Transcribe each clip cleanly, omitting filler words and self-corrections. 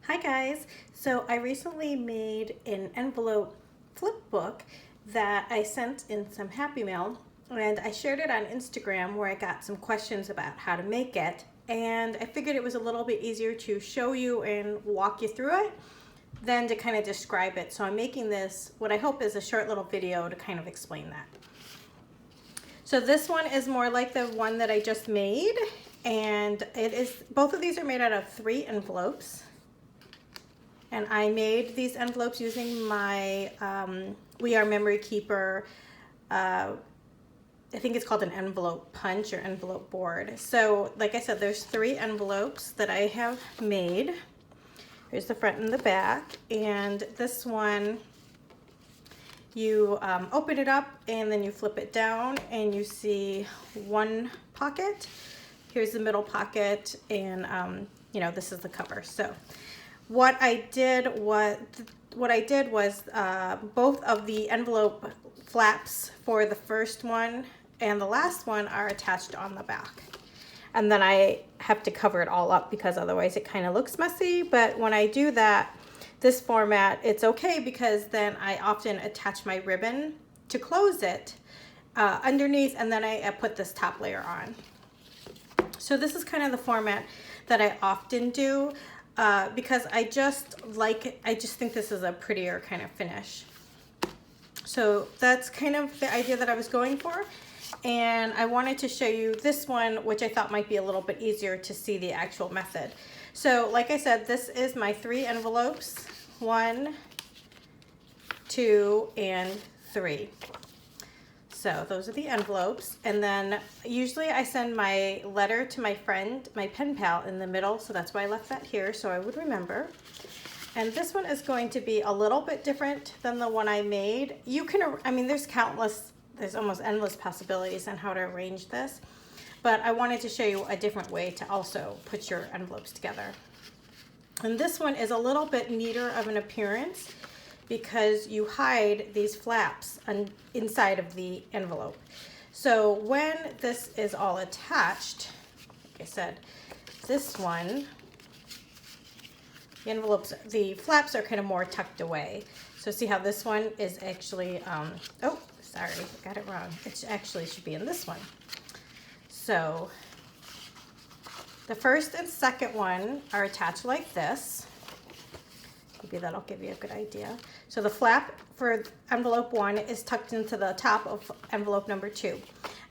Hi guys! So I recently made an envelope flip book that I sent in some Happy Mail, and I shared it on Instagram where I got some questions about how to make it, and I figured it was a little bit easier to show you and walk you through it than to kind of describe it. So I'm making this, what I hope is a short little video to kind of explain that. So this one is more like the one that I just made, and both of these are made out of 3 envelopes. And I made these envelopes using my We Are Memory Keeper, I think it's called an envelope punch or envelope board. So like I said, there's 3 envelopes that I have made. Here's the front and the back. And this one, you open it up and then you flip it down and you see one pocket. Here's the middle pocket, and this is the cover. So what I did was both of the envelope flaps for the first one and the last one are attached on the back. And then I have to cover it all up because otherwise it kind of looks messy. But when I do that, this format, it's okay because then I often attach my ribbon to close it underneath, and then I put this top layer on. So this is kind of the format that I often do. Because I just think this is a prettier kind of finish. So that's kind of the idea that I was going for. And I wanted to show you this one, which I thought might be a little bit easier to see the actual method. So like I said, this is my 3 envelopes, 1, 2, and 3. So those are the envelopes, and then usually I send my letter to my friend, my pen pal, in the middle, so that's why I left that here so I would remember. And this one is going to be a little bit different than the one I made. There's almost endless possibilities on how to arrange this, but I wanted to show you a different way to also put your envelopes together. And this one is a little bit neater of an appearance because you hide these flaps inside of the envelope. So when this is all attached, like I said, this one, the flaps are kind of more tucked away. So see how this one is actually, oh, sorry, I got it wrong. It actually should be in this one. So the first and second one are attached like this. Maybe that'll give you a good idea. So the flap for envelope 1 is tucked into the top of envelope number 2.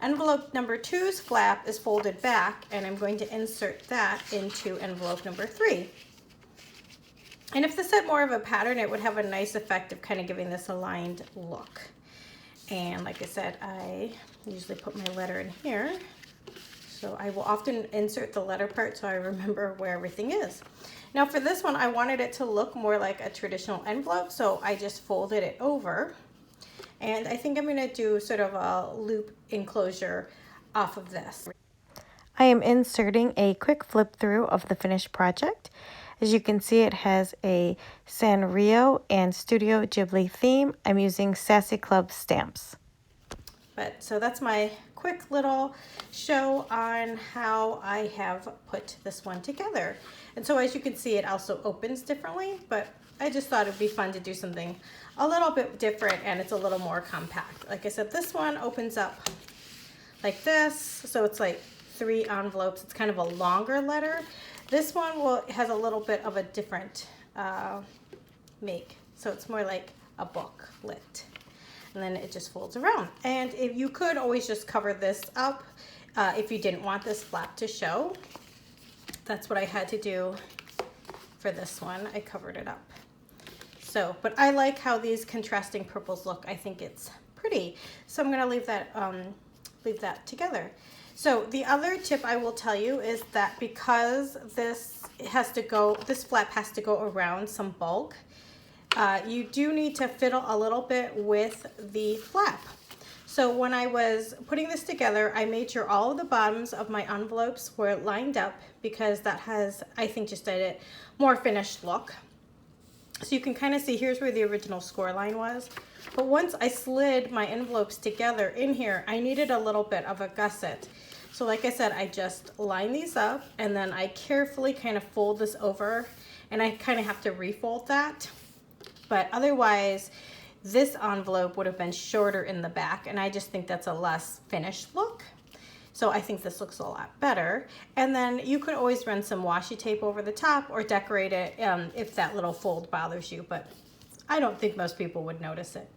Envelope number 2's flap is folded back, and I'm going to insert that into envelope number 3. And if this had more of a pattern, it would have a nice effect of kind of giving this a lined look. And like I said, I usually put my letter in here. So I will often insert the letter part so I remember where everything is. Now for this one, I wanted it to look more like a traditional envelope, so I just folded it over. And I think I'm going to do sort of a loop enclosure off of this. I am inserting a quick flip through of the finished project. As you can see, it has a Sanrio and Studio Ghibli theme. I'm using Sassy Club stamps. So that's my quick little show on how I have put this one together. And so as you can see, it also opens differently, but I just thought it'd be fun to do something a little bit different, and it's a little more compact. Like I said, this one opens up like this, so it's like 3 envelopes. It's kind of a longer letter. This one has a little bit of a different make, so it's more like a booklet. And then it just folds around. And if you could always just cover this up if you didn't want this flap to show. That's what I had to do for this one. I covered it up. So, but I like how these contrasting purples look. I think it's pretty. So I'm gonna leave that together. So the other tip I will tell you is that because this flap has to go around some bulk, you do need to fiddle a little bit with the flap. So when I was putting this together, I made sure all of the bottoms of my envelopes were lined up because that has, I think, just a more finished look. So you can kind of see, here's where the original score line was. But once I slid my envelopes together in here, I needed a little bit of a gusset. So like I said, I just line these up and then I carefully kind of fold this over and I kind of have to refold that. But otherwise, this envelope would have been shorter in the back, and I just think that's a less finished look. So I think this looks a lot better. And then you could always run some washi tape over the top or decorate it if that little fold bothers you, but I don't think most people would notice it.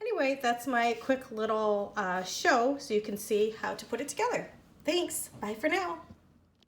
Anyway, that's my quick little show so you can see how to put it together. Thanks. Bye for now.